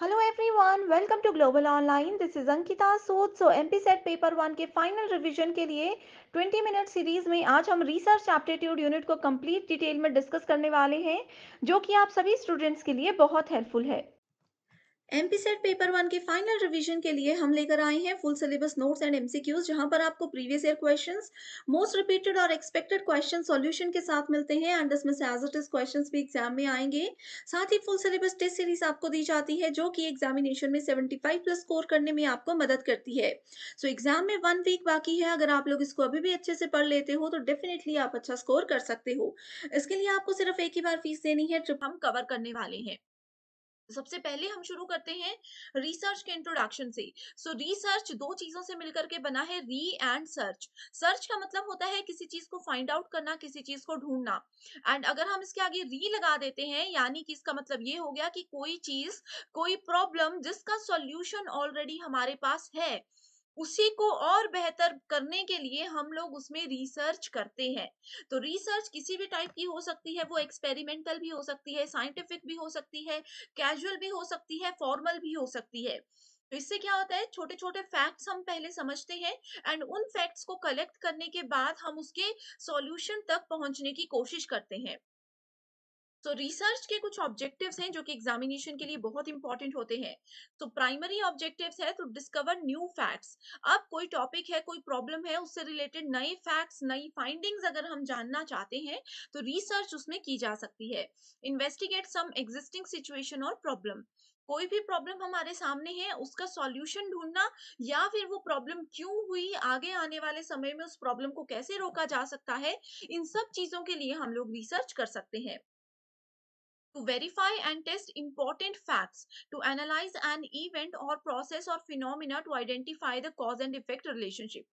Hello everyone, welcome to Global Online. This is Ankita Sood. MPSET paper one के final revision के लिए 20 minute series में आज हम रिसर्च एप्टीट्यूड यूनिट को कंप्लीट डिटेल में डिस्कस करने वाले हैं, जो कि आप सभी स्टूडेंट्स के लिए बहुत हेल्पफुल है। एमपीसेट पेपर वन के फाइनल रिवीजन के लिए हम लेकर आए हैं full syllabus notes and MCQs, जहां पर आपको previous year questions, most repeated और एक्सपेक्टेड क्वेश्चन सॉल्यूशन के साथ मिलते हैं एंड इसमें से एज इट इज क्वेश्चंस भी एग्जाम में आएंगे। साथ ही फुल सिलेबस टेस्ट सीरीज आपको दी जाती है, जो कि एग्जामिनेशन में 75 प्लस स्कोर करने में आपको मदद करती है। एग्जाम में 1 वीक बाकी है। अगर आप लोग इसको अभी भी अच्छे से पढ़ लेते हो तो डेफिनेटली आप अच्छा स्कोर कर सकते हो। इसके लिए आपको सिर्फ एक ही बार फीस देनी है, ट्रिप हम कवर करने वाले हैं। सबसे पहले हम शुरू करते हैं रिसर्च के इंट्रोडक्शन से। रिसर्च दो चीजों से मिलकर के बना है, री एंड सर्च। सर्च का मतलब होता है किसी चीज को फाइंड आउट करना, किसी चीज को ढूंढना। एंड अगर हम इसके आगे री लगा देते हैं, यानी कि इसका मतलब ये हो गया कि कोई चीज, कोई प्रॉब्लम जिसका सॉल्यूशन ऑलरेडी हमारे पास है, उसी को और बेहतर करने के लिए हम लोग उसमें रिसर्च करते हैं। तो रिसर्च किसी भी टाइप की हो सकती है, वो एक्सपेरिमेंटल भी हो सकती है, साइंटिफिक भी हो सकती है, कैजुअल भी हो सकती है, फॉर्मल भी हो सकती है। तो इससे क्या होता है, छोटे छोटे फैक्ट्स हम पहले समझते हैं एंड उन फैक्ट्स को कलेक्ट करने के बाद हम उसके सॉल्यूशन तक पहुंचने की कोशिश करते हैं। रिसर्च के कुछ ऑब्जेक्टिव्स हैं जो कि एग्जामिनेशन के लिए बहुत इंपॉर्टेंट होते हैं। प्राइमरी ऑब्जेक्टिव्स है टू डिस्कवर न्यू फैक्ट्स। अब कोई टॉपिक है, कोई प्रॉब्लम है, उससे रिलेटेड नए फैक्ट्स, नई फाइंडिंग्स अगर हम जानना चाहते हैं तो रिसर्च उसमें की जा सकती है। इन्वेस्टिगेट सम एग्जिस्टिंग सिचुएशन और प्रॉब्लम। कोई भी प्रॉब्लम हमारे सामने है, उसका सॉल्यूशन ढूंढना, या फिर वो प्रॉब्लम क्यों हुई, आगे आने वाले समय में उस प्रॉब्लम को कैसे रोका जा सकता है, इन सब चीजों के लिए हम लोग रिसर्च कर सकते हैं। To verify and test important facts, to analyze an event or process or phenomena to identify the cause and effect relationship.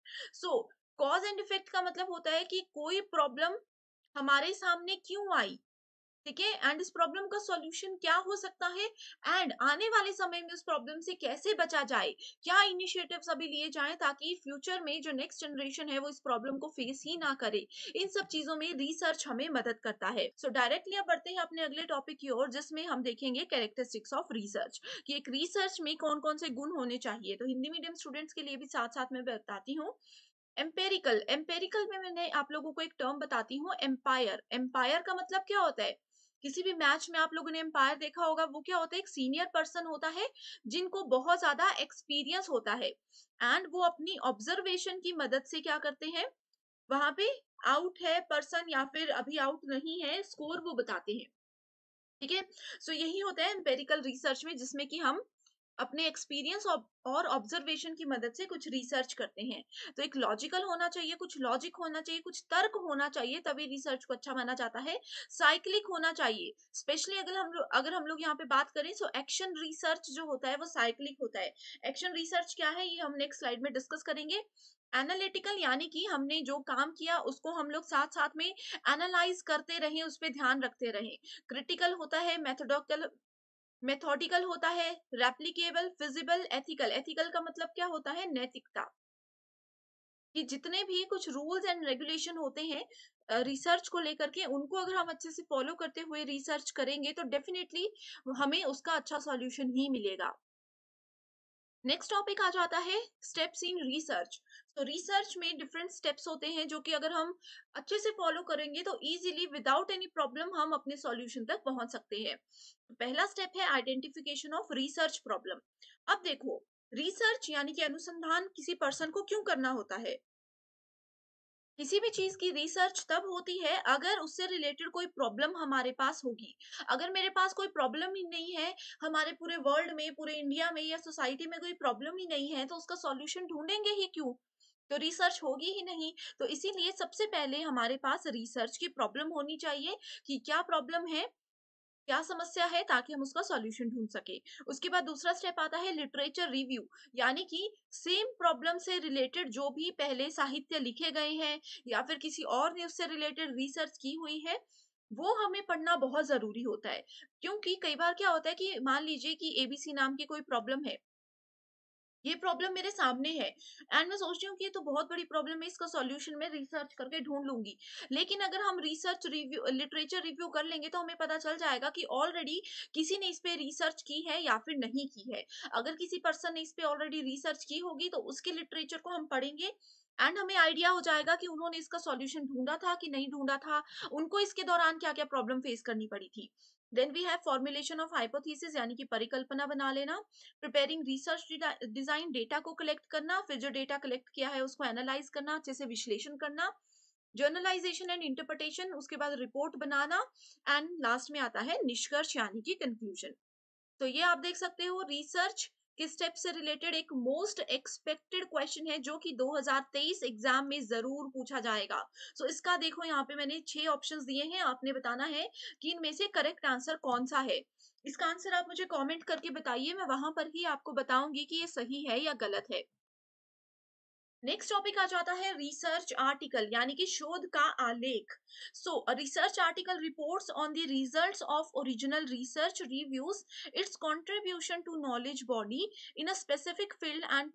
Cause and effect का मतलब होता है कि कोई प्रॉब्लम हमारे सामने क्यों आई, ठीक है, एंड इस प्रॉब्लम का सॉल्यूशन क्या हो सकता है, एंड आने वाले समय में उस प्रॉब्लम से कैसे बचा जाए, क्या इनिशिएटिव्स अभी लिए जाएं ताकि फ्यूचर में जो नेक्स्ट जनरेशन है वो इस प्रॉब्लम को फेस ही ना करे। इन सब चीजों में रिसर्च हमें मदद करता है। डायरेक्टली अब बढ़ते हैं अपने अगले टॉपिक की ओर, जिसमें हम देखेंगे कैरेक्टरिस्टिक्स ऑफ रिसर्च, कि एक रिसर्च में कौन कौन से गुण होने चाहिए। तो हिंदी मीडियम स्टूडेंट्स के लिए भी साथ साथ में बताती हूँ। एम्पेरिकल, एम्पेरिकल में मैंने आप लोगों को एक टर्म बताती हूँ, एम्पायर। एम्पायर का मतलब क्या होता है, किसी भी मैच में आप लोगों ने एम्पायर देखा होगा, वो क्या होता है, एक सीनियर पर्सन होता है जिनको बहुत ज्यादा एक्सपीरियंस होता है एंड वो अपनी ऑब्जर्वेशन की मदद से क्या करते हैं, वहां पे आउट है पर्सन या फिर अभी आउट नहीं है, स्कोर वो बताते हैं, ठीक है। यही होता है एम्पेरिकल रिसर्च में, जिसमें कि हम अपने एक्सपीरियंस और ऑब्जर्वेशन की मदद से कुछ रिसर्च करते हैं। तो एक लॉजिकल होना चाहिए, कुछ लॉजिक होना चाहिए, कुछ तर्क होना चाहिए, तभी रिसर्च को अच्छा माना जाता है। साइक्लिक होना चाहिए, स्पेशली अगर हम लोग यहाँ पे बात करें, एक्शन रिसर्च जो होता है वो साइक्लिक होता है। एक्शन रिसर्च क्या है, ये हम नेक्स्ट स्लाइड में डिस्कस करेंगे। एनालिटिकल, यानी कि हमने जो काम किया उसको हम लोग साथ साथ में एनालाइज करते रहें, उस पर ध्यान रखते रहें। क्रिटिकल होता है, मेथोडिकल होता है, रेप्लिकेबल, फिजिबल, एथिकल। एथिकल का मतलब क्या होता है, नैतिकता, कि जितने भी कुछ रूल्स एंड रेगुलेशन होते हैं रिसर्च को लेकर के, उनको अगर हम अच्छे से फॉलो करते हुए रिसर्च करेंगे तो डेफिनेटली हमें उसका अच्छा सॉल्यूशन ही मिलेगा। नेक्स्ट टॉपिक आ जाता है स्टेप्स इन रिसर्च। रिसर्च में डिफरेंट स्टेप्स होते हैं जो कि अगर हम अच्छे से फॉलो करेंगे तो इजीली विदाउट एनी प्रॉब्लम हम अपने सॉल्यूशन तक पहुंच सकते हैं। पहला स्टेप है आइडेंटिफिकेशन ऑफ रिसर्च प्रॉब्लम। अब देखो, रिसर्च यानी कि अनुसंधान किसी पर्सन को क्यों करना होता है। किसी भी चीज की रिसर्च तब होती है अगर उससे रिलेटेड कोई प्रॉब्लम हमारे पास होगी। अगर मेरे पास कोई प्रॉब्लम ही नहीं है, हमारे पूरे वर्ल्ड में, पूरे इंडिया में या सोसाइटी में कोई प्रॉब्लम ही नहीं है, तो उसका सॉल्यूशन ढूंढेंगे ही क्यों, तो रिसर्च होगी ही नहीं। तो इसीलिए सबसे पहले हमारे पास रिसर्च की प्रॉब्लम होनी चाहिए, कि क्या प्रॉब्लम है, क्या समस्या है, ताकि हम उसका सॉल्यूशन ढूंढ सके। उसके बाद दूसरा स्टेप आता है लिटरेचर रिव्यू, यानी कि सेम प्रॉब्लम से रिलेटेड जो भी पहले साहित्य लिखे गए हैं या फिर किसी और ने उससे रिलेटेड रिसर्च की हुई है, वो हमें पढ़ना बहुत जरूरी होता है। क्योंकि कई बार क्या होता है कि मान लीजिए कि एबीसी नाम की कोई प्रॉब्लम है, ये प्रॉब्लम मेरे सामने है एंड मैं सोच रही हूँ कि ये तो बहुत बड़ी प्रॉब्लम है, इसका सॉल्यूशन मैं रिसर्च करके ढूंढ लूंगी। लेकिन अगर हम रिसर्च रिव्यू लिटरेचर रिव्यू कर लेंगे तो हमें पता चल जाएगा कि ऑलरेडी किसी ने इस पे रिसर्च की है या फिर नहीं की है। अगर किसी पर्सन ने इस पे ऑलरेडी रिसर्च की होगी तो उसके लिटरेचर को हम पढ़ेंगे एंड हमें आइडिया हो जाएगा कि उन्होंने इसका सॉल्यूशन ढूंढा था कि नहीं ढूंढा था, उनको इसके दौरान क्या क्या प्रॉब्लम फेस करनी पड़ी थी। Then we have formulation of hypothesis यानी कि परिकल्पना बना लेना। प्रिपेयरिंग रिसर्च डिजाइन, डेटा को कलेक्ट करना, फिर जो डेटा कलेक्ट किया है उसको एनालाइज करना, अच्छे से विश्लेषण करना, जर्नलाइजेशन एंड इंटरप्रिटेशन, उसके बाद रिपोर्ट बनाना एंड लास्ट में आता है निष्कर्ष यानी कि कंक्लूजन। तो ये आप देख सकते हो रिसर्च के स्टेप से रिलेटेड एक मोस्ट एक्सपेक्टेड क्वेश्चन है जो कि 2023 एग्जाम में जरूर पूछा जाएगा। सो इसका देखो यहाँ पे मैंने 6 ऑप्शंस दिए हैं, आपने बताना है कि इनमें से करेक्ट आंसर कौन सा है। इसका आंसर आप मुझे कमेंट करके बताइए, मैं वहां पर ही आपको बताऊंगी कि ये सही है या गलत है। नेक्स्ट टॉपिक आ जाता है रिसर्च आर्टिकल यानी कि शोध का आलेख। So research article reports on the results of original research, reviews its contribution to knowledge body in a specific field and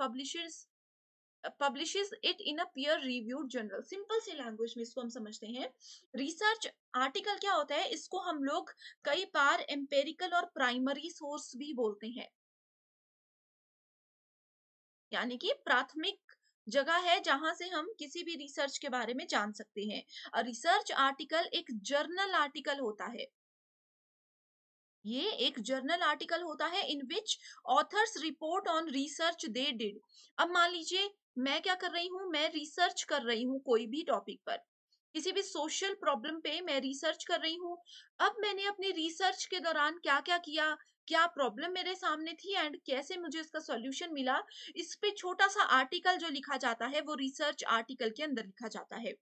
publishes it in a peer reviewed journal। Simple सी language में इसको हम समझते हैं। रिसर्च आर्टिकल क्या होता है, इसको हम लोग कई बार एम्पेरिकल और प्राइमरी सोर्स भी बोलते हैं, यानी कि प्राथमिक जगह है जहां से हम किसी भी रिसर्च के बारे में जान सकते हैं। और रिसर्च आर्टिकल एक जर्नल आर्टिकल होता है, ये एक जर्नल आर्टिकल होता है in which authors report on research they did. अब मान लीजिए मैं क्या कर रही हूँ, मैं रिसर्च कर रही हूँ कोई भी टॉपिक पर, किसी भी सोशल प्रॉब्लम पे मैं रिसर्च कर रही हूँ। अब मैंने अपनी रिसर्च के दौरान क्या क्या किया, क्या प्रॉब्लम मेरे सामने थी एंड कैसे मुझे इसका सॉल्यूशन मिला, इस पे छोटा सा आर्टिकल जो लिखा जाता है वो रिसर्च आर्टिकल के अंदर लिखा जाता है।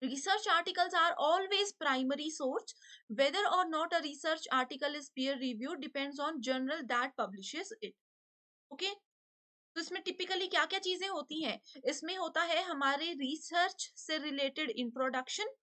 Research articles are always primary source. Whether or not a research article is peer reviewed depends on journal that publishes it. Okay? तो इसमें टिपिकली क्या क्या चीजें होती हैं, इसमें होता है हमारे रिसर्च से रिलेटेड इंट्रोडक्शन,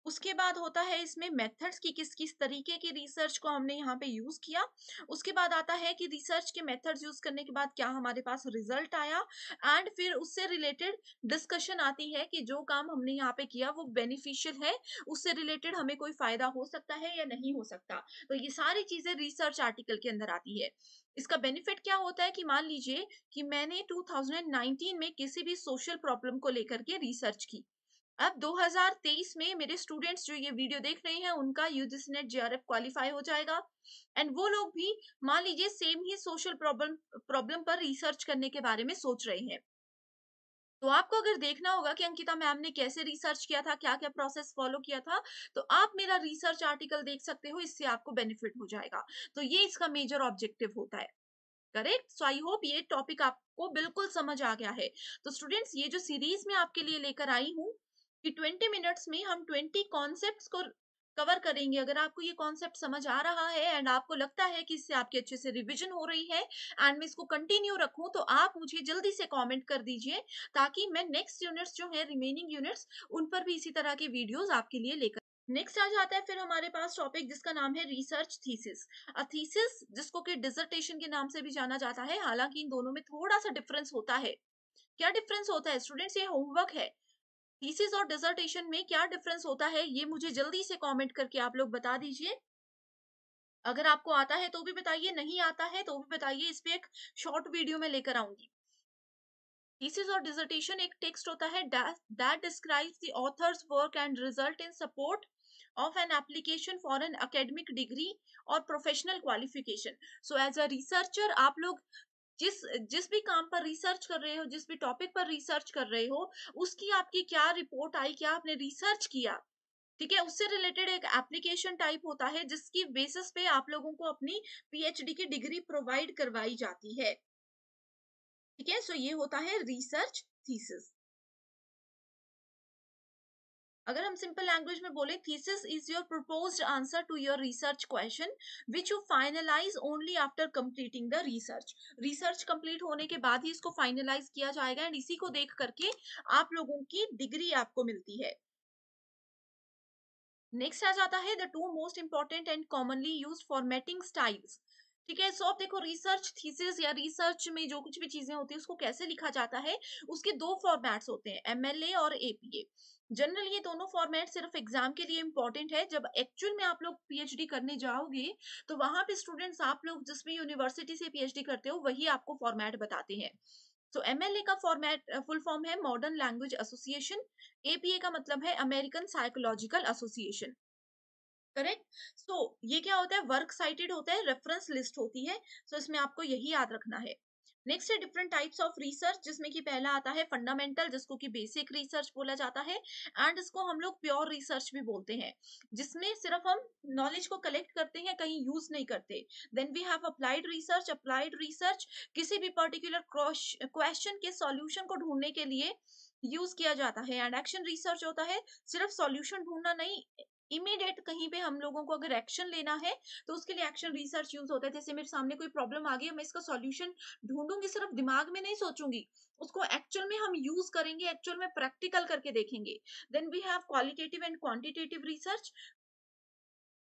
उसके बाद होता है इसमें मेथड्स की किस किस तरीके की रिसर्च को हमने यहाँ पे यूज किया, उसके बाद आता है कि रिसर्च के मेथड्स यूज करने के बाद क्या हमारे पास रिजल्ट आया एंड फिर उससे रिलेटेड डिस्कशन आती है कि जो काम हमने यहाँ पे किया वो बेनिफिशियल है, उससे रिलेटेड हमें कोई फायदा हो सकता है या नहीं हो सकता। तो ये सारी चीजें रिसर्च आर्टिकल के अंदर आती है। इसका बेनिफिट क्या होता है कि मान लीजिए कि मैंने 2019 में किसी भी सोशल प्रॉब्लम को लेकर के रिसर्च की, अब 2023 में मेरे स्टूडेंट्स जो ये वीडियो देख रहे हैं उनका यूजीसी नेट जेआरएफ क्वालिफाई हो जाएगा एंड वो लोग भी मान लीजिए सेम ही सोशल प्रॉब्लम प्रॉब्लम पर रिसर्च करने के बारे में सोच रहे हैं। तो आपको अगर देखना होगा कि अंकिता मैम ने कैसे रिसर्च किया था, क्या क्या प्रोसेस फॉलो किया था, तो आप मेरा रिसर्च आर्टिकल देख सकते हो, इससे आपको बेनिफिट हो जाएगा। तो ये इसका मेजर ऑब्जेक्टिव होता है। करेक्ट। सो आई होप ये टॉपिक आपको बिल्कुल समझ आ गया है। तो स्टूडेंट्स ये जो सीरीज में आपके लिए लेकर आई हूँ कि 20 मिनट्स में हम 20 कॉन्सेप्ट्स को कवर करेंगे। अगर आपको ये कॉन्सेप्ट समझ आ रहा है एंड आपको लगता है कि इससे आपके अच्छे से रिवीजन हो रही है एंड मैं इसको कंटिन्यू रखूं, तो आप मुझे जल्दी से कमेंट कर दीजिए ताकि मैं नेक्स्ट यूनिट्स जो है रिमेनिंग यूनिट्स उन पर भी इसी तरह की वीडियोस आपके लिए लेकर। नेक्स्ट आ जाता है फिर हमारे पास टॉपिक जिसका नाम है रिसर्च थीसिस। थीसिस जिसको कि डिसर्टेशन के नाम से भी जाना जाता है, हालांकि इन दोनों में थोड़ा सा डिफरेंस होता है। क्या डिफरेंस होता है स्टूडेंट्स, ये होमवर्क है। थीसिस और डिसर्टेशन में क्या डिफरेंस होता है ये मुझे जल्दी से कमेंट करके आप लोग बता दीजिए। अगर आपको आता है तो भी बताइए, नहीं आता है तो भी बताइए, इस पे एक शॉर्ट वीडियो में लेकर आऊंगी। थीसिस और डिसर्टेशन एक टेक्स्ट होता है that describes the author's work and result in support of an application for an academic degree or professional qualification। So as a researcher आप लोग जिस जिस भी काम पर रिसर्च कर रहे हो, जिस भी टॉपिक पर रिसर्च कर रहे हो, उसकी आपकी क्या रिपोर्ट आई, क्या आपने रिसर्च किया, ठीक है, उससे रिलेटेड एक एप्लीकेशन टाइप होता है जिसकी बेसिस पे आप लोगों को अपनी पीएचडी की डिग्री प्रोवाइड करवाई जाती है। ठीक है, सो ये होता है रिसर्च थीसिस। अगर हम सिंपल लैंग्वेज में बोले, thesis is your proposed answer to your research question which you finalise only after completing the research. Research complete होने के बाद ही इसको फाइनलाइज किया जाएगा एंड इसी को देख करके आप लोगों की डिग्री आपको मिलती है। नेक्स्ट आ जाता है the two most important and commonly used formatting styles. ठीक है। सो अब देखो, रिसर्च थीसिस या रिसर्च में जो कुछ भी चीजें होती है उसको कैसे लिखा जाता है, उसके दो फॉर्मेट्स होते हैं, एमएलए और एपीए। जनरली ये दोनों फॉर्मेट सिर्फ एग्जाम के लिए इंपॉर्टेंट है। जब एक्चुअल में आप लोग पीएचडी करने जाओगे तो वहां पे स्टूडेंट्स, आप लोग जिसमें यूनिवर्सिटी से पीएचडी करते हो, वही आपको फॉर्मेट बताते हैं। तो एमएलए का फॉर्मेट फुल फॉर्म है मॉडर्न लैंग्वेज एसोसिएशन। एपीए का मतलब है अमेरिकन साइकोलॉजिकल एसोसिएशन। करेक्ट। सो ये क्या होता है, वर्क साइटेड होता है, रेफरेंस लिस्ट होती है। सो इसमें आपको यही याद रखना है। नेक्स्ट है डिफरेंट टाइप्स ऑफ रिसर्च, जिसमें कि पहला आता है फंडामेंटल, जिसको कि बेसिक रिसर्च बोला जाता है। एंड इसको हम लोग प्योर रिसर्च भी बोलते हैं, जिसमें सिर्फ हम नॉलेज को कलेक्ट करते हैं, कहीं यूज नहीं करते। Then we have applied research. Applied research किसी भी पर्टिकुलर क्वेश्चन के सॉल्यूशन को ढूंढने के लिए यूज किया जाता है। एंड एक्शन रिसर्च होता है, सिर्फ सॉल्यूशन ढूंढना नहीं, इमीडिएट कहीं पे हम लोगों को अगर एक्शन लेना है तो उसके लिए एक्शन रिसर्च यूज होता है। जैसे मेरे सामने कोई प्रॉब्लम आ गई है, मैं इसका सॉल्यूशन ढूंढूंगी, सिर्फ दिमाग में नहीं सोचूंगी, उसको एक्चुअल में हम यूज करेंगे, एक्चुअल में प्रैक्टिकल करके देखेंगे। Then we have qualitative and quantitative research.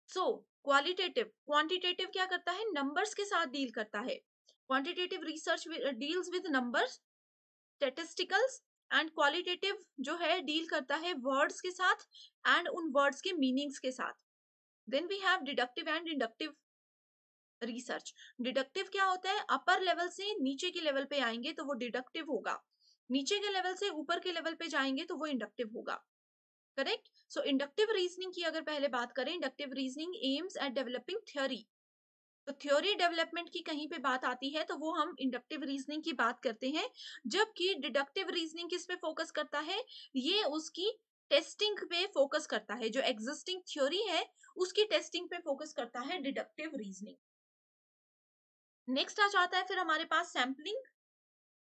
So qualitative, quantitative क्या करता है, नंबर्स के साथ डील करता है। Quantitative research deals with numbers, statisticals. And qualitative जो है डील करता है वर्ड्स के साथ एंड उन वर्ड्स के मीनिंग्स के साथ। Then we have deductive and inductive research. Deductive क्या होता है, अपर लेवल से नीचे के लेवल पे आएंगे तो वो डिडक्टिव होगा, नीचे के लेवल से ऊपर के लेवल पे जाएंगे तो वो इंडक्टिव होगा। करेक्ट। सो इंडक्टिव रीजनिंग की अगर पहले बात करें, inductive reasoning aims at developing theory. तो थ्योरी डेवलपमेंट की कहीं पे बात आती है तो वो हम इंडक्टिव रीजनिंग की बात करते हैं। जबकि डिडक्टिव रीजनिंग किस पे फोकस करता है, ये उसकी टेस्टिंग पे फोकस करता है, जो एग्जिस्टिंग थ्योरी है उसकी टेस्टिंग पे फोकस करता है डिडक्टिव रीजनिंग। नेक्स्ट आ जाता है फिर हमारे पास सैम्पलिंग।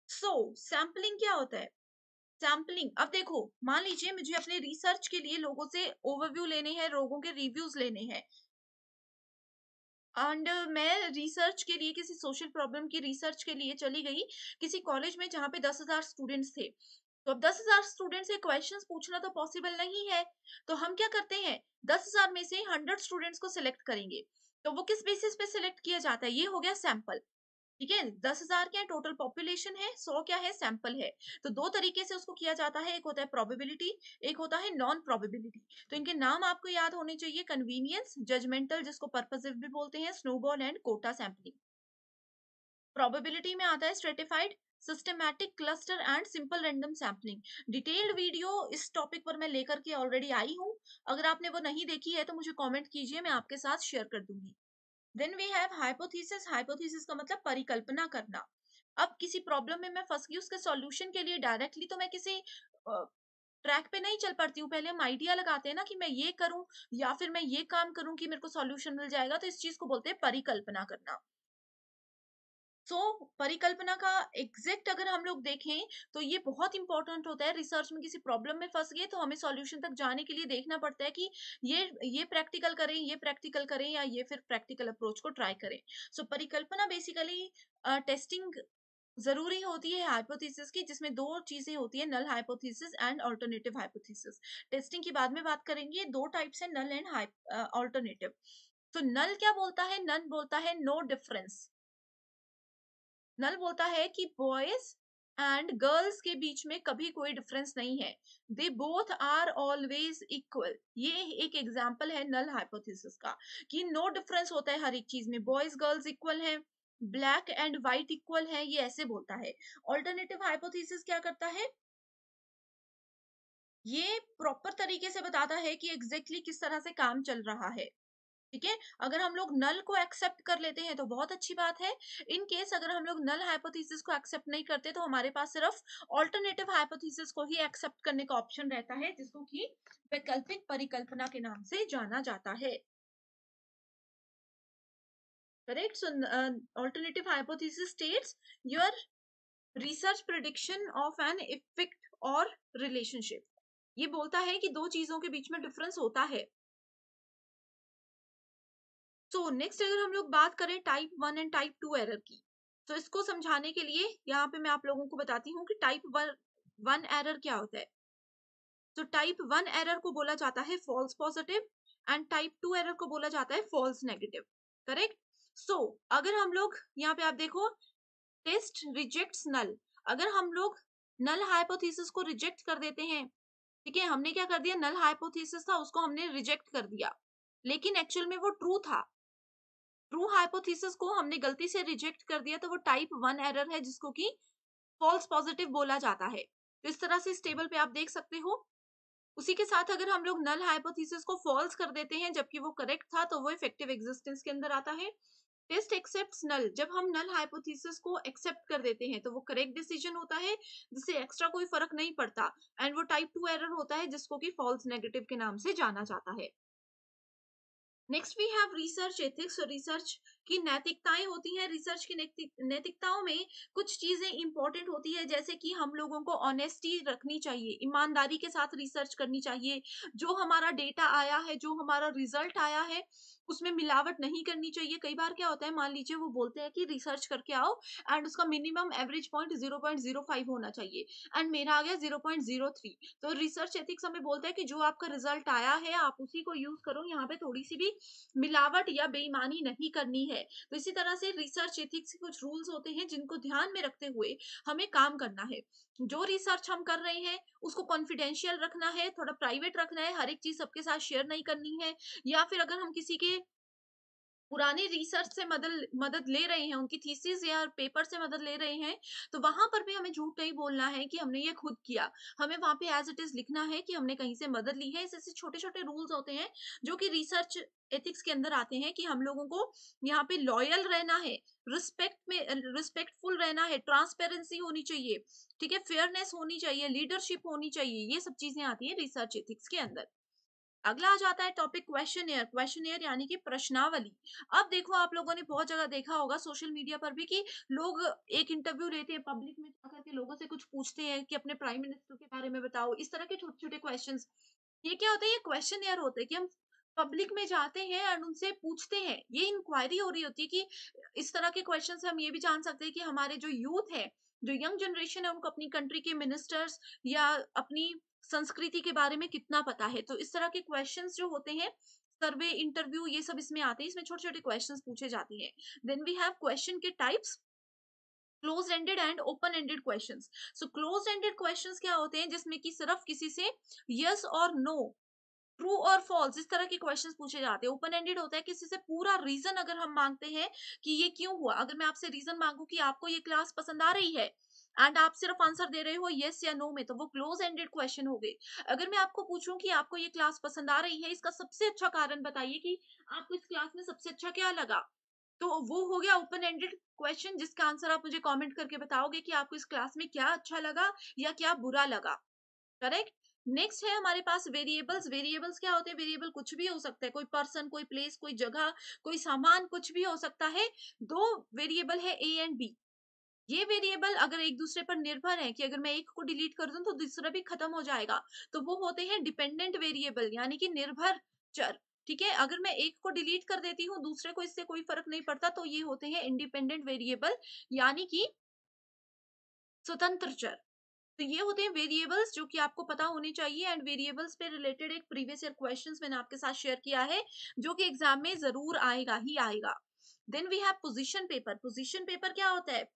सो सैम्पलिंग क्या होता है, सैम्पलिंग, अब देखो मान लीजिए मुझे अपने रिसर्च के लिए लोगों से ओवरव्यू लेने हैं, लोगों के रिव्यूज लेने हैं। एंड मैं रिसर्च के लिए किसी सोशल प्रॉब्लम की रिसर्च के लिए चली गई किसी कॉलेज में जहाँ पे 10,000 स्टूडेंट्स थे। तो अब 10,000 स्टूडेंट से क्वेश्चंस पूछना तो पॉसिबल नहीं है। तो हम क्या करते हैं, 10,000 में से 100 स्टूडेंट्स को सिलेक्ट करेंगे। तो वो किस बेसिस पे सिलेक्ट किया जाता है, ये हो गया सैंपल। ठीक है, 10,000 क्या है, टोटल पॉपुलेशन है, 100 क्या है, सैंपल है। तो दो तरीके से उसको किया जाता है, एक होता है प्रोबेबिलिटी, एक होता है नॉन प्रोबेबिलिटी। तो इनके नाम आपको याद होने चाहिए, कन्वीनियंस, जजमेंटल जिसको पर्पसिव भी बोलते हैं, snowball and quota sampling. Probability में आता है stratified, systematic, cluster and simple random sampling. Detailed video इस टॉपिक पर मैं लेकर के ऑलरेडी आई हूँ, अगर आपने वो नहीं देखी है तो मुझे कमेंट कीजिए, मैं आपके साथ शेयर कर दूंगी। Then we have hypothesis. Hypothesis का मतलब परिकल्पना करना। अब किसी प्रॉब्लम में मैं फंस गई, उसके सॉल्यूशन के लिए डायरेक्टली तो मैं किसी ट्रैक पे नहीं चल पाती हूँ, पहले हम आइडिया लगाते हैं ना कि मैं ये करूं या फिर मैं ये काम करूं कि मेरे को सॉल्यूशन मिल जाएगा, तो इस चीज को बोलते हैं परिकल्पना करना। सो परिकल्पना का एग्जैक्ट अगर हम लोग देखें तो ये बहुत इंपॉर्टेंट होता है। रिसर्च में किसी प्रॉब्लम में फंस गए तो हमें सॉल्यूशन तक जाने के लिए देखना पड़ता है कि ये प्रैक्टिकल करें, ये प्रैक्टिकल करें, या ये फिर प्रैक्टिकल अप्रोच को ट्राई करें। सो परिकल्पना बेसिकली टेस्टिंग जरूरी होती है हाइपोथेसिस की, जिसमें दो चीजें होती है, null hypothesis and alternative hypothesis. Testing की बाद में बात करेंगे, दो टाइप्स है, नल एंड अल्टरनेटिव। तो नल क्या बोलता है, नल बोलता है नो डिफरेंस। नल बोलता है कि बॉयज एंड गर्ल्स के बीच में कभी कोई डिफरेंस नहीं है, they both are always equal. ये एक एग्जाम्पल है नल हाइपोथेसिस का, कि नो डिफरेंस होता है हर एक चीज में, बॉयज गर्ल्स इक्वल है, ब्लैक एंड व्हाइट इक्वल है, ये ऐसे बोलता है। ऑल्टरनेटिव हाइपोथेसिस क्या करता है, ये प्रॉपर तरीके से बताता है कि एग्जैक्टली किस तरह से काम चल रहा है। ठीक है, अगर हम लोग नल को एक्सेप्ट कर लेते हैं तो बहुत अच्छी बात है। इन केस अगर हम लोग नल हाइपोथेसिस को एक्सेप्ट नहीं करते तो हमारे पास सिर्फ ऑल्टरनेटिव हाइपोथेसिस को ही एक्सेप्ट करने का ऑप्शन रहता है, जिसको कि वैकल्पिक परिकल्पना के नाम से जाना जाता है। Correct. So alternative hypothesis states your research prediction of an effect और रिलेशनशिप। ये बोलता है कि दो चीजों के बीच में डिफरेंस होता है। सो नेक्स्ट अगर हम लोग बात करें टाइप 1 एंड टाइप 2 एरर की, तो इसको समझाने के लिए यहाँ पे मैं आप लोगों को बताती हूँ कि टाइप 1 एरर क्या होता है। तो टाइप 1 एरर को बोला जाता है false positive and type 2 error को बोला जाता है फॉल्स नेगेटिव। करेक्ट। अगर हम लोग यहाँ पे आप देखो, टेस्ट रिजेक्ट्स नल, अगर हम लोग नल हाइपोथेसिस को रिजेक्ट कर देते हैं, ठीक है, हमने क्या कर दिया, नल हाइपोथेसिस था उसको हमने रिजेक्ट कर दिया, लेकिन एक्चुअल में वो ट्रू था, ट्रू हाइपोथेसिस को हमने गलती से रिजेक्ट कर दिया, तो वो टाइप 1 एरर है जिसको कि फॉल्स पॉजिटिव बोला जाता है। तो इस तरह से इस टेबल पे आप देख सकते हो। उसी के साथ अगर हम लोग नल हाइपोथेसिस को फॉल्स कर देते हैं जबकि वो करेक्ट था, तो वो इफेक्टिव एग्जिस्टेंस के अंदर आता है। टेस्ट एक्सेप्ट्स नल, जब हम नल हाइपोथेसिस को एक्सेप्ट कर देते हैं तो वो करेक्ट डिसीजन होता है, जिससे एक्स्ट्रा कोई फर्क नहीं पड़ता, एंड वो टाइप 2 एरर होता है जिसको कि फॉल्स नेगेटिव के नाम से जाना जाता है। Next we have research ethics. और रिसर्च की नैतिकताएं होती हैं। रिसर्च की नैतिकताओं में कुछ चीजें इंपॉर्टेंट होती है, जैसे कि हम लोगों को ऑनेस्टी रखनी चाहिए, ईमानदारी के साथ रिसर्च करनी चाहिए, जो हमारा डेटा आया है, जो हमारा रिजल्ट आया है, उसमें मिलावट नहीं करनी चाहिए। कई बार क्या होता है, मान लीजिए वो बोलते हैं कि रिसर्च करके आओ एंड उसका मिनिमम एवरेज पॉइंट 0.05 होना चाहिए, एंड मेरा आ गया 0.03। तो रिसर्च एथिक्स हमें बोलता है कि जो आपका रिजल्ट आया है आप उसी को यूज करो, यहाँ पे थोड़ी सी भी मिलावट या बेईमानी नहीं करनी है। तो इसी तरह से रिसर्च एथिक्स के कुछ रूल्स होते हैं जिनको ध्यान में रखते हुए हमें काम करना है। जो रिसर्च हम कर रहे हैं उसको कॉन्फिडेंशियल रखना है, थोड़ा प्राइवेट रखना है, हर एक चीज सबके साथ शेयर नहीं करनी है। या फिर अगर हम किसी के पुराने रिसर्च से मदद मदद ले रहे हैं, उनकी थीसिस या पेपर से मदद ले रहे हैं, तो वहां पर भी हमें झूठ नहीं बोलना है कि हमने ये खुद किया। हमें वहां पे एज इट इज लिखना है कि हमने कहीं से मदद ली है। ऐसे छोटे छोटे रूल्स होते हैं जो कि रिसर्च एथिक्स के अंदर आते हैं, कि हम लोगों को यहाँ पे लॉयल रहना है, रिस्पेक्टफुल रहना है, ट्रांसपेरेंसी होनी चाहिए, ठीक है, फेयरनेस होनी चाहिए, लीडरशिप होनी चाहिए। ये सब चीजें आती है रिसर्च एथिक्स के अंदर। अगला आ जाता है टॉपिक क्वेश्चनियर। क्वेश्चनियर यानी कि प्रश्नावली। अब देखो, आप लोगों ने बहुत जगह देखा होगा सोशल मीडिया पर भी कि लोग एक इंटरव्यू लेते हैं, पब्लिक में जाकर के लोगों से कुछ पूछते हैं कि अपने प्राइम मिनिस्टर के बारे में बताओ, इस तरह के छोटे छोटे क्वेश्चंस। ये क्या होता है, ये क्वेश्चनियर होते हैं कि हम पब्लिक में जाते हैं एंड उनसे पूछते हैं। ये इंक्वायरी हो रही होती है कि इस तरह के क्वेश्चन से हम ये भी जान सकते हैं कि हमारे जो यूथ है, जो यंग जनरेशन है, उनको अपनी कंट्री के मिनिस्टर्स या अपनी संस्कृति के बारे में कितना पता है। तो इस तरह के क्वेश्चंस जो होते हैं, सर्वे, इंटरव्यू, ये सब इसमें आते हैं। इसमें छोटे छोटे क्वेश्चंस पूछे जाते हैं। देन वी हैव क्वेश्चन के types, close ended and open ended questions. So close ended questions क्या होते हैं, जिसमें कि सिर्फ किसी से यस और नो, ट्रू और फॉल्स, इस तरह के क्वेश्चंस पूछे जाते हैं। ओपन एंडेड होता है किसी से पूरा रीजन अगर हम मांगते हैं कि ये क्यों हुआ। अगर मैं आपसे रीजन मांगू कि आपको ये क्लास पसंद आ रही है एंड आप सिर्फ आंसर दे रहे हो यस या नो में, तो वो क्लोज एंडेड क्वेश्चन हो गए। अगर मैं आपको पूछूं कि आपको ये क्लास पसंद आ रही है, इसका सबसे अच्छा कारण बताइए कि आपको इस क्लास में सबसे अच्छा क्या लगा, तो वो हो गया ओपन एंडेड क्वेश्चन, जिसका आंसर आप मुझे कमेंट करके बताओगे कि आपको इस क्लास में क्या अच्छा लगा या क्या बुरा लगा। करेक्ट। नेक्स्ट है हमारे पास वेरिएबल्स। वेरिएबल्स क्या होते हैं, वेरिएबल कुछ भी हो सकता है, कोई पर्सन, कोई प्लेस, कोई जगह, कोई सामान, कुछ भी हो सकता है। दो वेरिएबल है ए एंड बी। ये वेरिएबल अगर एक दूसरे पर निर्भर है, कि अगर मैं एक को डिलीट कर दूं तो दूसरा भी खत्म हो जाएगा, तो वो होते हैं डिपेंडेंट वेरिएबल, यानी कि निर्भर चर। ठीक है, अगर मैं एक को डिलीट कर देती हूँ दूसरे को इससे कोई फर्क नहीं पड़ता, तो ये होते हैं इंडिपेंडेंट वेरिएबल, यानी कि स्वतंत्र चर। तो ये होते हैं वेरिएबल्स जो कि आपको पता होने चाहिए। एंड वेरिएबल्स पे रिलेटेड एक प्रीवियस ईयर क्वेश्चंस मैंने आपके साथ शेयर किया है, जो कि एग्जाम में जरूर आएगा ही आएगा। Then we have position paper. Position paper क्या होता है,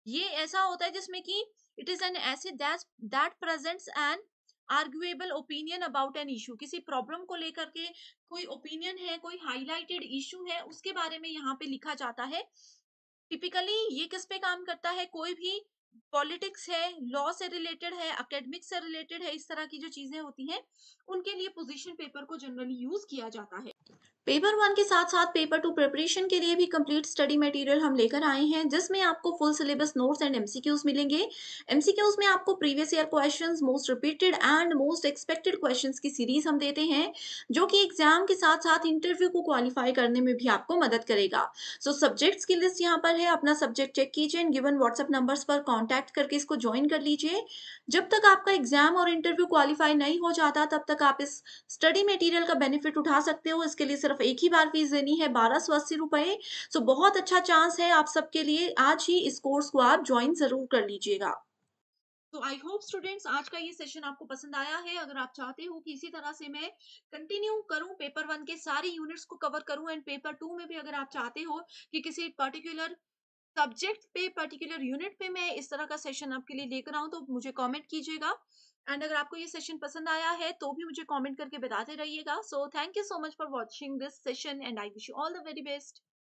ये ऐसा होता है जिसमें कि it is an essay that presents an arguable opinion about an issue. किसी प्रॉब्लम को लेकर के कोई ओपिनियन है, कोई हाईलाइटेड इशू है, उसके बारे में यहाँ पे लिखा जाता है। टिपिकली ये किस पे काम करता है, कोई भी पॉलिटिक्स है, लॉ से रिलेटेड है, एकेडमिक्स से रिलेटेड है, इस तरह की जो चीजें होती हैं, उनके लिए पोजीशन पेपर को जनरली यूज किया जाता है। पेपर 1 के साथ साथ पेपर 2 प्रिपरेशन के लिए भी कंप्लीट स्टडी मटेरियल हम लेकर आए हैं, जिसमें आपको full syllabus notes and MCQs मिलेंगे। एमसीक्यूज में आपको previous year questions, most repeated and most expected questions की सीरीज हम देते हैं, जो कि एग्जाम के साथ साथ इंटरव्यू को क्वालिफाई करने में भी आपको मदद करेगा। सो सब्जेक्ट्स की लिस्ट यहाँ पर है, अपना सब्जेक्ट चेक कीजिए एंड गिवन व्हाट्सएप नंबर्स पर कॉन्टैक्ट करके इसको ज्वाइन कर लीजिए। जब तक आपका एग्जाम और इंटरव्यू क्वालिफाई नहीं हो जाता, तब तक आप इस स्टडी मटेरियल का बेनिफिट उठा सकते हो। इसके लिए सिर्फ एक ही बार फीस देनी है, 1280 रुपए। सो बहुत अच्छा चांस है आप सबके लिए, आज ही इस कोर्स को आप ज्वाइन जरूर कर लीजिएगा। तो आई होप स्टूडेंट्स आज का ये सेशन आपको पसंद आया है। अगर आप चाहते हो कि इसी तरह से मैं कंटिन्यू करूं, पेपर 1 के सारी यूनिट्स को कवर करूं एंड पेपर 2 में भी अगर आप चाहते हो कि किसी पर्टिकुलर सब्जेक्ट पे, पर्टिकुलर यूनिट पे मैं इस तरह का सेशन आपके लिए लेकर आऊँ, तो मुझे कमेंट कीजिएगा। एंड अगर आपको ये सेशन पसंद आया है, तो भी मुझे कमेंट करके बताते रहिएगा। So thank you so much for watching this session and I wish you all the very best.